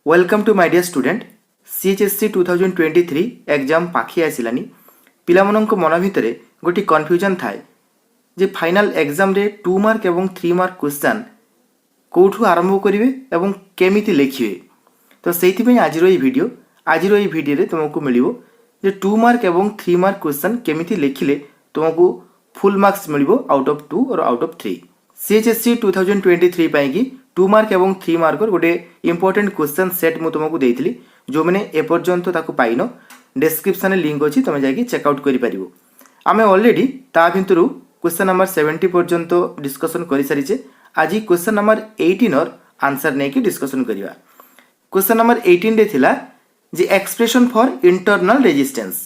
Welcome to my dear student CHSC 2023 exam पाखी आसिलानी पिलामनक मन भितर गोटे कन्फ्यूजन थाए जे फाइनल एग्जाम रे 2 मार्क एवं 3 मार्क क्वेश्चन कोठू आरंभ करिवे एवं केमिति लिखिवे। तो सेइथिपई आजिरो ई वीडियो रे तुमको मिलिवो जे 2 मार्क एवं 3 मार्क क्वेश्चन केमिति लिखिले तुमको फुल मार्क्स मिलिवो आउट ऑफ 2 और आउट ऑफ 3। सीएचएससी 2023 पाई की 2 मार्क एवं 3 मार्क गोटे इंपोर्टेंट क्वेश्चन सेट मु तुमको देइथिली जो मैंने एपर्यंत ताकू पाइन डिस्क्रिप्शन लिंक अच्छी तुम जाकि चेकआउट कर आम अलरेडी ता भितर क्वेश्चन नंबर 70 पर्यंत डिस्कसन कर सारी। आज क्वेश्चन नंबर 18 आंसर नहीं डिस्कसन करवा। क्वेश्चन नंबर 18 रे थिला जे expression for internal resistance.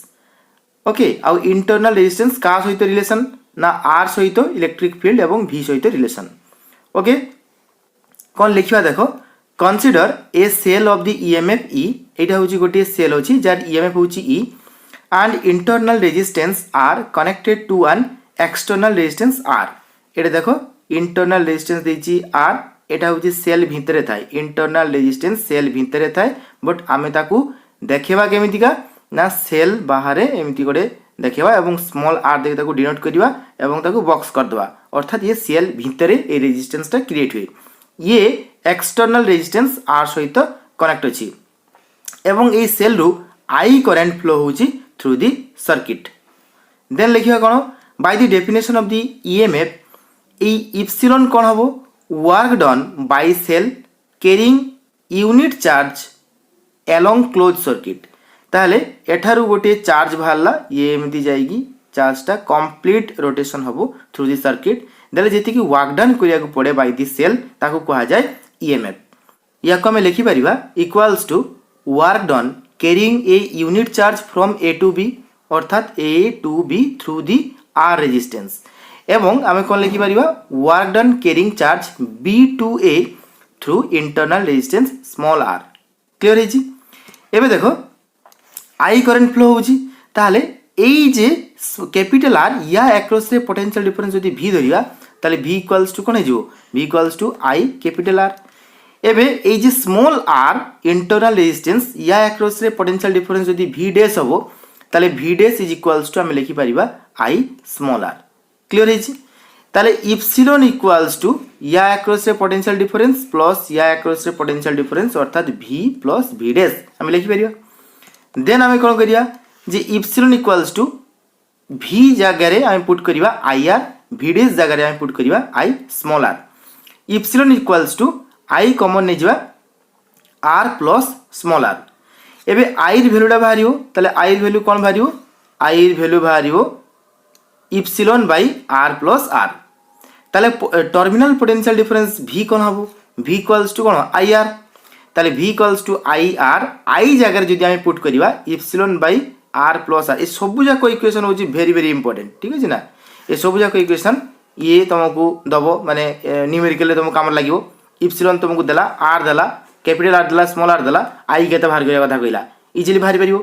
Okay आउ इंटरनल रेजिस्टेंस का सहित रिलेशन ना आर सहित इलेक्ट्रिक फील्ड एवं भी सहित रिलेशन। ओके कौन लिखा देख consider a cell of the EMF E एटा होची गोटे सेल होची जार ईएमएफ होची E and internal resistance R connected to an external resistance R. एटा देखो इंटरनल रेजिस्टेंस देची आर एटा होची सेल भितरे थाए इंटरनल रेजिस्टेंस सेल भितरे थाए बट आमे ताकू देखेबा केमितिका ना सेल बाहरे एमिति गोटे देखेबा एवं स्मॉल आर देके ताकू डिनोट करबा एवं ताकू बॉक्स कर दवा अर्थात ये सेल भितरे ए रेजिस्टेंस ता क्रिएट हुए। ये एक्सटर्नल रेजिस्टेंस आर सहित कनेक्ट अच्छी एवं ए सेल रु आई करेंट फ्लो होची थ्रू दी सर्किट। देन लिखिया कौन by the definition of the EMF a epsilon कौन हबो work done by cell carrying unit charge along close circuit. ताहले एठारु गोटे चार्ज बाहरला ये एमती जाएगी चार्जटा कंप्लीट रोटेशन हबो थ्रू दी सर्किट देले जेति की वर्क डन करिया को पड़े बाय दी सेल ताको कहा जाए ईएमएफ। या को हमें लिखि परिबा equals to work done carrying a unit charge from A to B अर्थात A to B through the R resistance एवं आमे कोन लिखि परिबा work done carrying charge B to A through internal resistance small r. Clear है जी। एबे देखो आई करंट फ्लो होची ताले एई जे कैपिटल आर या अक्रॉस रे पोटेंशियल डिफरेंस जदि भी धरिया ताले v इक्वल्स टू कोन हे जो v equals to I capital R. एबे एई जे स्मॉल आर इंटरनल रेजिस्टेंस या अक्रॉस रे पोटेंशियल डिफरेंस जदि v डैश हबो ताले v dash is equals to हम लिखि परिबा i स्मॉल r। क्लियर है जी। ताले इप्सिलॉन इक्वल्स टू या अक्रॉस रे पोटेंशियल डिफरेंस प्लस या अक्रॉस रे पोटेंशियल डिफरेंस अर्थात v प्लस v डैश हम लिखि परिबा। देन आमे कोन करिया जे इप्सिलॉन इक्वल्स टू v जगह रे आमे पुट करिबा आई आर v डैश जगह रे आमे पुट करिबा i small r। Epsilon equals to i common ने जिबा r प्लस स्मॉल r। एबे i र वैल्यूटा बाहरियो तले i र वैल्यू कोन बाहरियो i र वैल्यू बाहरियो epsilon by r plus r। तले टर्मिनल पोटेंशियल डिफरेंस v कोन हबो v इक्वल्स टू कोन i r ताले v equals to i r i जगह जदि आमे पुट करिबा epsilon by r plus r। ए सब जाक इक्वेशन होची वेरी वेरी इंपोर्टेंट ठीक है ना। ए सब जाक इक्वेशन ये तुमको दबो माने न्यूमेरिकल तुमको काम लागिवो इप्सिलॉन तुमको देला r देला कैपिटल r देला स्मॉल r देला i केते बाहर करिया कथा कइला इजीली बाहर परिबो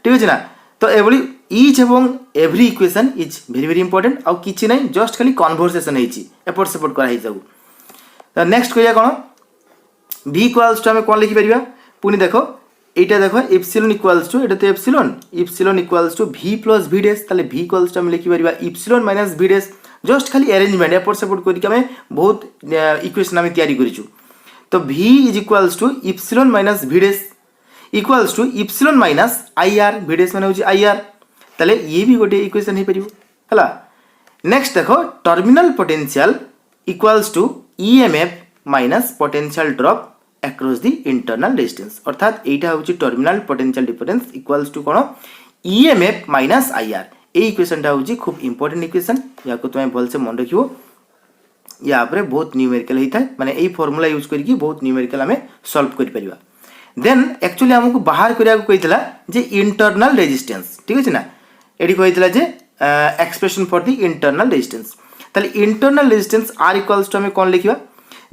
ठीक है ना। तो एवली ईच एवं every equation is very very important आउ किछि नै जस्ट खाली कन्वर्सेशन हेची एपोर्ट सपोर्ट करा हि जाऊ। तो नेक्स्ट करिया कोन v इक्वल्स टू हमें कोन लिखि परिबा पुनी देखो एटा देखो इप्सिलॉन इक्वल्स टू एटा तो epsilon equals to v plus v dash ताले v इक्वल्स टू हम लिखि परिबा epsilon minus v dash just खाली अरेंजमेंट एपोर्ट सपोर्ट करि हमें बहुत इक्वेशन हमें तैयारी करिछु। तो v is equals to epsilon minus v dash equals to epsilon minus ir v dash माने होची ir ताले ये भी गोटे इक्वेशन हे परिबो हला। नेक्स्ट देखो terminal potential equals to EMF minus potential drop across the internal resistance अर्थात एटा होची terminal potential difference equals to कोन ईएमएफ माइनस आईआर। ए इक्वेशनटा होची खूब इंपोर्टेंट इक्वेशन या को तुम भल से मन रखियो या पर बहुत न्यूमेरिकल हेता माने ए फार्मूला यूज करके बहुत न्यूमेरिकल हमें सॉल्व कर परिबा। देन एक्चुअली हमको बाहर करिया को कहितला जे इंटरनल रेजिस्टेंस ठीक है ना। एडी कहितला जे expression for the internal resistance ताले internal resistance r equals to हमें कोन लिखिबा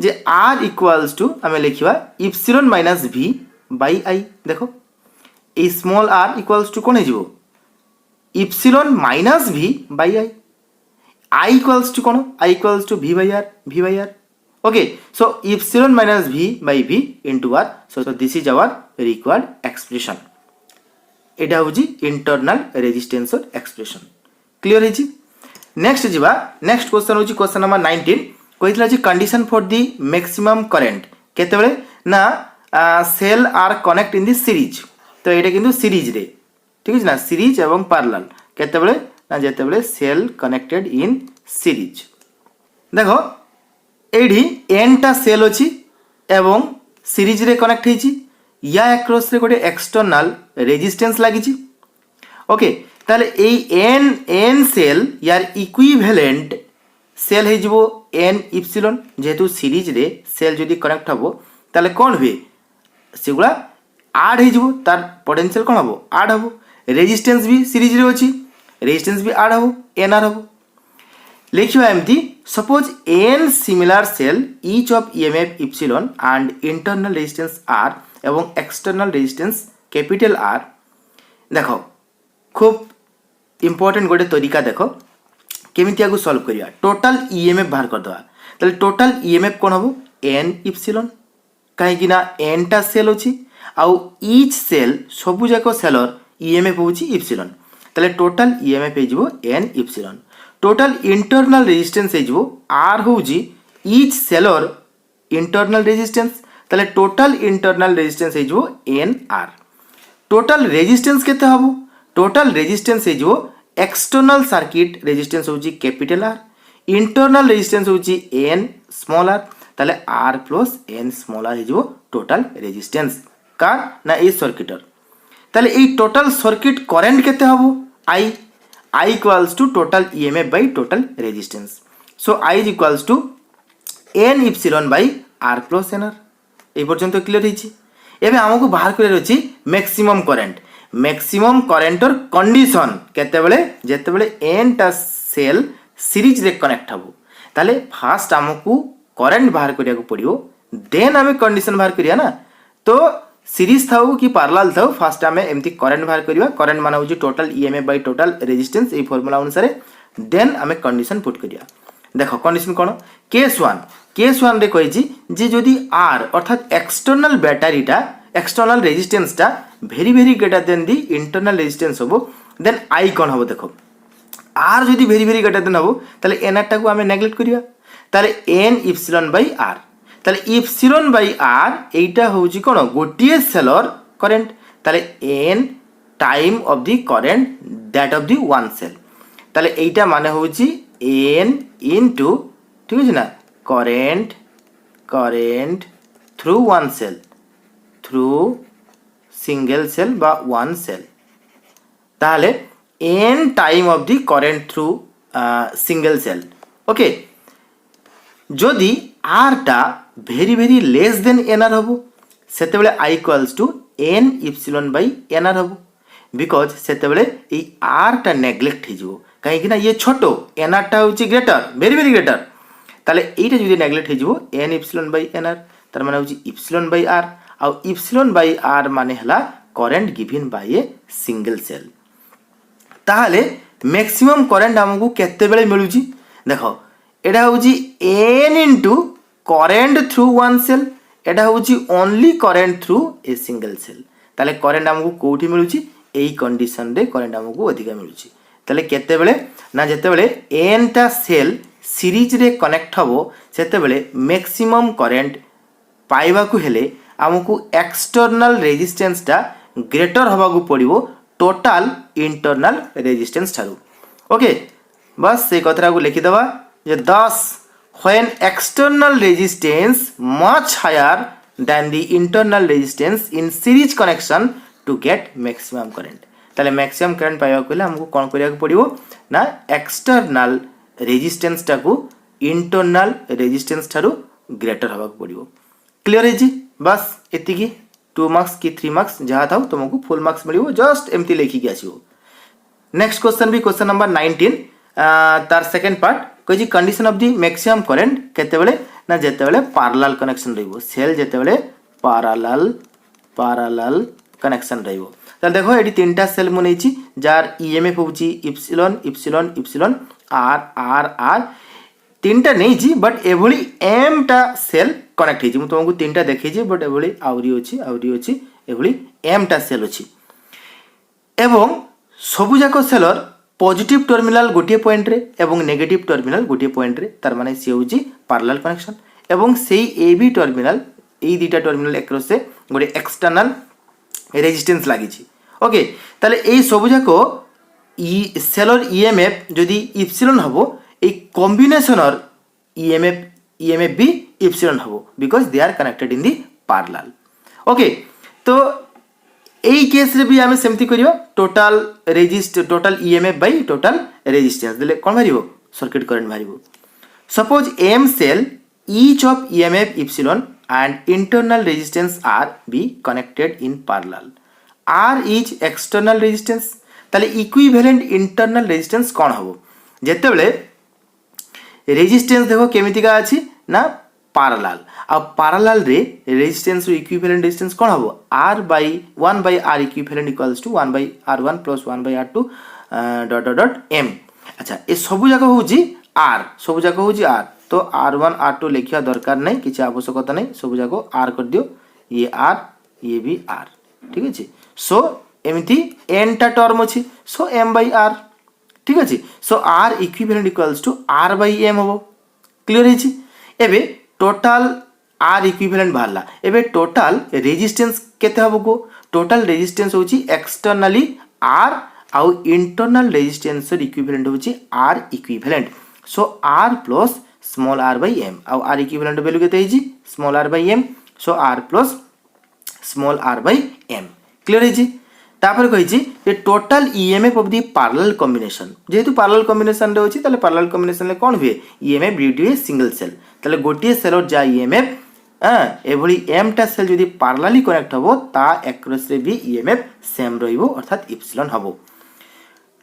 जे r इक्वल्स टू हमें लिखिबा epsilon minus v by i। देखो ए स्मॉल r इक्वल्स टू कोन हे जिवो epsilon minus v by i। i equals to कोन i equals to v by r Okay, so epsilon minus v by v into r. So this is our required expression. এটা হচ্ছে internal রেজিস্টেন্সর expression. Clear হয়েছি? Next যা next question হচ্ছে question number 19 কইছিল যে condition for the maximum current কেতবেলে না cell are connect in the series. তো এটা কিন্তু সিরিজ রে, ঠিক আছে না, সিরিজ এবং প্যারালাল কেতবেলে না যেতবেলে সেল কনেক্টেড ইন সিরিজ। দেখো এইটি এনটা সেল অছি এবং সিরিজ রে কনেক্ট হয়েছি, ইয়া অ্যাক্রস রে গোটে এক্সটর্নাল রেজিস্টেন্স লাগিছি। ওকে, তাহলে এই এন এন সেল ইয়ার ইকুইভ্যালেন্ট সেল হয়ে যাব এন ইপসিলন। যেহেতু সিরিজ রে সেল যদি কনেক্ট হব তাহলে কোণ হুয়ে সেগুলা আড হয়ে যাব, তার পোটেনশিয়াল কোণ হব আড হব। রেজিস্টেন্স भी সিরিজ রে অছি, রেজিস্টেন্স भी আড হব, এন আর হব। লিখিবা এমতি suppose n similar cell each of emf epsilon and internal resistance r এবং external resistance capital R। দেখো খুব ইম্পর্টেন্ট গোটে তরিকা, দেখো কেমিতি আগু সলভ করিয়া টোটাল ইএমএফ বাহার করদেবা। তাহলে টোটাল ইএমএফ কোণ হব এন ইপসিলন, কাହିଁକି না এনটা সেল অছি আউ ইচ সেল সবু যাক সেলর ইএমএফ হচ্ছে ইপসিলন। তাহলে টোটাল ইএমএফ হয়ে যাব N epsilon. Total internal resistance হয়ে যাব আর হচ্ছে ইচ সেলর ইন্টরনাল রেজিস্টেন্স। তাহলে টোটাল ইন্টরনাল রেজিস্টেন্স হয়ে যাব এন আর। টোটাল রেজিস্টেন্স কেতে হব? টোটাল রেজিস্টেন্স হয়ে যাব এক্সটর্নাল সার্কিট রেজিস্টেন্স হচ্ছে ক্যাপিটাল আর, ইন্টরনাল রেজিস্টেন্স হচ্ছে এন স্মল আর। তাহলে আর প্লস এন স্মল আর হয়ে যাব টোটাল রেজিস্টেন্স কার না এই সার্কিটর। তাহলে এই টোটাল সার্কিট কারেন্ট কেতে হব? I. I equals to total EMF by total resistance. So I is equals to N epsilon by R plus NR। এই পর্যন্ত ক্লিয়ার হয়েছে। এবে আমাকে বাহার করে রয়েছে ম্যাক্সিমাম কারেন্ট। ম্যাক্সিমাম কারেন্টর কন্ডিশন কেতেবেলে যেতেবেলে এনটা সেল সিরিজ রে কনেক্ট হব। তাহলে ফার্স্ট আমাকে কারেন্ট বাহার করিয়া পড়িব, দেন আমি কন্ডিশন বাহার করিয়া না। তো সিরিজ থাও কি প্যারালাল থাও ফার্স্ট আমি এমতি কারেন্ট বাহার করিবা। কারেন্ট মানে হচ্ছে total EMF by total resistance এই ফর্মুলা অনুসারে। দেন আমি কন্ডিশন পুট করিয়া। দেখো কন্ডিশন কোণ? কেস ওয়ান রে কইছি যে যদি আর অর্থাৎ এক্সটর্নাল ব্যাটারিটা এক্সটর্নাল রেজিস্টেন্সটা very very greater than the internal resistance হব, দেন আই কোণ হব? দেখো আর যদি ভেরি ভেরি গ্রেটার দেন হব তাহলে এনআরটাকে আমি নেগলেক্ট করিবা। তাহলে এন ইপসিলন বাই আর। তাহলে ইপসিলন বাই আর এইটা হচ্ছে কোণ? গোটিয়ে সেলর কারেন্ট। তাহলে n time of the current that of the one cell. তাহলে এইটা মানে হচ্ছে এন ইনটু, ঠিক আছে না, current through one cell, through single cell বা ওয়ান সেল। তাহলে n time of the current through single cell. Okay, যদি আরটা very very less than nR হব সেতবেলে I equals to n epsilon by nR হব। বিকজ সেতবেলে এই আরটা নেগলেক্ট হয়ে যাব, কাହିଁକି না ইয়ে ছোট, এনআরটা হচ্ছে গ্রেটার, ভেরি ভেরি গ্রেটার। তাহলে এইটা যদি নেগলেক্ট হয়ে যাব এন ইপসিলন বাই এনআর, তার মানে হচ্ছে ইপসিলন বাই আর। আর ইপসিলন বাই আর মানে হলা current given by a single cell. তাহলে ম্যাক্সিমাম কারেন্ট আমাকে কেতেবেলে মিলুছি? দেখো এটা হচ্ছে n into current through one cell, এটা হচ্ছে only current through a single cell. তাহলে কারেন্ট আমাকে কোটি মিলুছি? এই কন্ডিশনরে কারেন্ট আমাকে অধিকা মিলুছি। তাহলে কেতেবেলে না যেতেবেলে এনটা সেল সিরিজ রে কনেক্ট হব সেতেবেলে ম্যাক্সিমাম কারেন্ট পাইবাকু হেলে আমাকে এক্সটর্নাল রেজিস্টেন্সটা গ্রেটর হবাকু পড়িব টোটাল ইন্টরনাল রেজিস্টেন্স ঠারু। ওকে, বাস সেই কথাটাকে লিখিদেবা যে 10 when external resistance much higher than the internal resistance in series connection to get maximum current। তাহলে ম্যাক্সিমাম কারেন্ট পাইবাকু হলে আমাকে কোন করিয়াকু পড়িব না এক্সটর্নাল রেজিস্টেন্সটাকু ইন্টরনাল রেজিস্টেন্স ঠারু গ্রেটর হবাকু পড়িব। ক্লিয়ার হয়েছি? বাস এତିকি। 2 মার্কস কি 3 মার্কস যাহা থাও তোমাকে ফুল মার্কস মিলিব, জस्ट এমতি লেখিকি আসিব। नेक्स्ट क्वेश्चन भी क्वेश्चन नंबर 19 तार सेकेंड पार्ट कही condition of the maximum current केतेबेले ना जेतेबेले पैरेलल कनेक्शन रहिबो, सेल जेतेबेले पैरेलल कनेक्शन रहिबो। ताले देखो एटी तीनटा सेल मु नेछि जार ईएमएफ होउची epsilon epsilon epsilon r r r. तीनटा नहीं बट एभली एम टा सेल कनेक्ट होती तुमको तीनटा देखी बट एभली आउरी अच्छी एभली एम टा सेल अच्छी एवं सबुजाक सेलर पॉजिटिव टर्मिनाल गोटे पॉइंट रे एवं नेगेटिव टर्मिनाल गोटे पॉइंट रे तार माने सी होची पैरेलल कनेक्शन एवं सेही ए बी टर्मिनाल ए दुईटा टर्मिनाल एक्रॉस से गोटे एक्सटर्नल रेजिस्टेंस लागिछि ओके ताले एई सबुजाक सेलर ईएमएफ जदि इप्सिलॉन हबो ए कॉम्बिनेशनर ईएमएफ भी इप्सिलॉन हबो because they are connected in the parallel okay तो এই কেসরে বি আমি সেমতি করিবা total EMF by total resistance দেলে কোন ভারিব সার্কিট কারেন্ট ভারিব suppose m cell each of EMF epsilon and internal resistance R be connected in parallel. R is external resistance তাহলে equivalent internal resistance কোন হবো যেতেবেলে resistance দেখো কেমিতিকা আছে না parallel আর parallel রে resistance র equivalent resistance কোন হবো R by 1 by R equivalent equals to 1 by R1 plus 1 by R2 dot M আচ্ছা এ সবু জায়গা হচ্ছে R সবু জায়গা হচ্ছে R तो R1 R2 लिखा दरकार नहीं किसी आवश्यकता नहीं सब जाक R कर दियो ये भी R ठीक है सो एमती n टा टर्म अच्छी सो m by R ठीक है so R equivalent equals to R by m हम क्लियर है एबे टोटल R इक्विवेलेंट बाहरला एबे टोटल रेजिस्टेंस केते हबो को टोटल रेजिस्टेंस होची एक्सटर्नली R आउ इंटरनल रेजिस्टेंस इक्विवेलेंट होची R equivalent so R plus small r by m आउ r इक्विवेलेंट वैल्यू केते हिजी small r by m so r plus small r by m clear हिजी तापर कहिजी ये total EMF of the parallel combination जेहेतु parallel combination रे होची ताले पैरेलल कॉम्बिनेशन ले कोन हुए EMF due to a single cell ताले गोटिए सेलर जा ईएमएफ एभली m टा सेल जदी पैरेलली कनेक्ट हबो ता एक्रॉस रे भी ईएमएफ सेम रहिबो अर्थात इप्सिलॉन हबो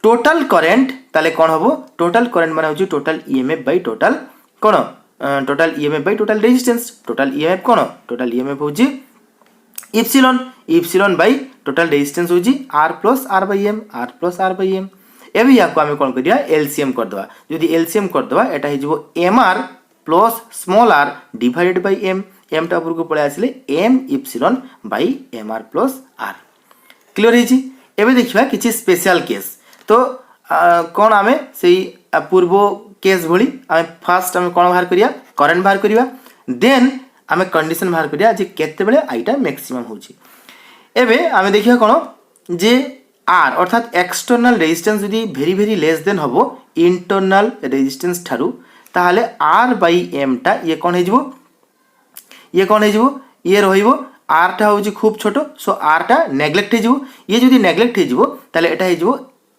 टोटल करंट ताले कोन हबो टोटल करंट माने होची टोटल ईएमएफ बाय टोटल कौन total EMF by total resistance total EMF कौन टोटल ईएमएफ होची इप्सिलॉन बाय टोटल रेजिस्टेंस होची R plus R by m R plus R by m एबे याको आमे कोन करिया एलसीएम कर दवा जदी एलसीएम कर दवा एटा हिजबो mr plus small r divided by m m टा ऊपर को पळे आसिले m इप्सिलॉन बाय mr प्लस r क्लियर हिची एबे देखिबा किछि स्पेशल केस तो कोन आमे सेही पूर्व केस भली आमे फास्ट आमे कोन बाहर करिया करंट बाहर करिया देन आमे कंडीशन बाहर करिया जे केते बेले आईटा मैक्सिमम होची एबे आमे देखिया कोन जे R अर्थात एक्सटर्नल रेजिस्टेंस यदि वेरी वेरी लेस देन हबो इंटरनल रेजिस्टेंस थारु ताहाले R by m टा ये कोन हेजिबो ये रहिबो R टा होची खूब छोटो सो R टा नेग्लेक्ट हेजिबो ये जदि नेग्लेक्ट हेजिबो ताले एटा हेजिबो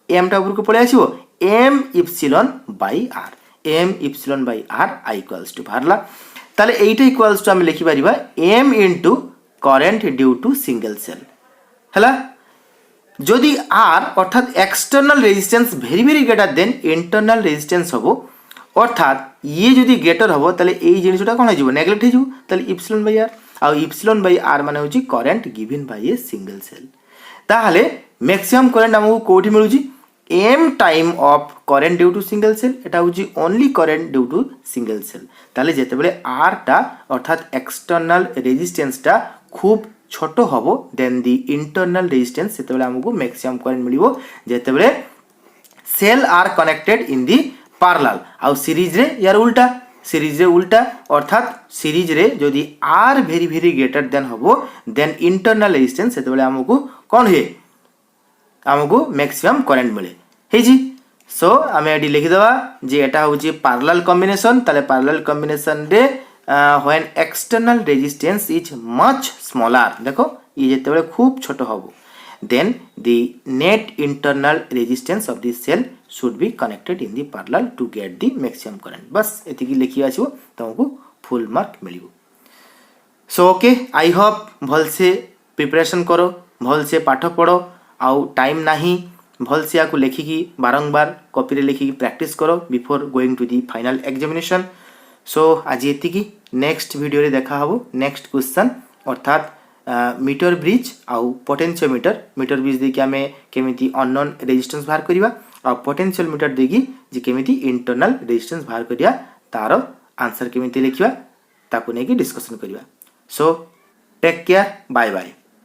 m टा ऊपर को पळे आसीबो m epsilon by r m epsilon by r i equals to बाहरला ताले एटा इक्वल्स टू हम लिखि परिबा m into current due to single cell हला जदि r अर्थात external resistance very very greater than internal resistance हबो अर्थात ये जदि ग्रेटर हबो ताले एई जिनिसटा कोन हेजिबो नेग्लेक्ट हेजिबो ताले इप्सिलॉन बाय r आ इप्सिलॉन बाय r माने होची current given by a single cell ताहाले मैक्सिमम करंट हमहु कोठी मिलुची m time of current due to single cell एटा होची only current due to single cell ताले जेतेबेले r टा अर्थात एक्सटर्नल रेजिस्टेंस टा खूब छोटो हबो देन दी इंटरनल रेजिस्टेंस सेतेबेले हमकु मैक्सिमम करंट मिलिबो जेतेबेले cell are connected in the parallel आ सीरीज रे यार उल्टा अर्थात सीरीज रे जदि r very very greater than हबो देन इंटरनल रेजिस्टेंस सेतेबेले हमकु कोन हे हमकु मैक्सिमम करंट मिले हेजी सो आमे एडी लिखि दवा जे एटा होची पैरेलल कॉम्बिनेशन ताले पैरेलल कॉम्बिनेशन रे when external resistance is much smaller देखो ये जेतेबेले खूब छोटो हबो then the net internal resistance of the cell should be connected in the parallel to get the maximum current बस एतिकी लिखि आछो तुमको फुल मार्क मिलिबो सो ओके आई होप भल से प्रिपरेशन करो भल से पाठ पढ़ो आउ टाइम नहीं भल से आपको लिखिकी बारंबार कॉपी रे लिखिकी प्रैक्टिस करो before going to the final examination so आज एतिकी नेक्स्ट वीडियो रे देखा हबो नेक्स्ट क्वेश्चन अर्थात मीटर ब्रिज आउ पोटेंशियोमीटर मीटर ब्रिज देखि आमे केमिति अननोन रेजिस्टेंस बाहर करिवा आ पोटेंशियोमीटर देखि जे केमिति इंटरनल रेजिस्टेंस बाहर करिया तार आंसर केमिति लिखिबा ताकू नेकी डिस्कशन करिबा। So take care, bye bye.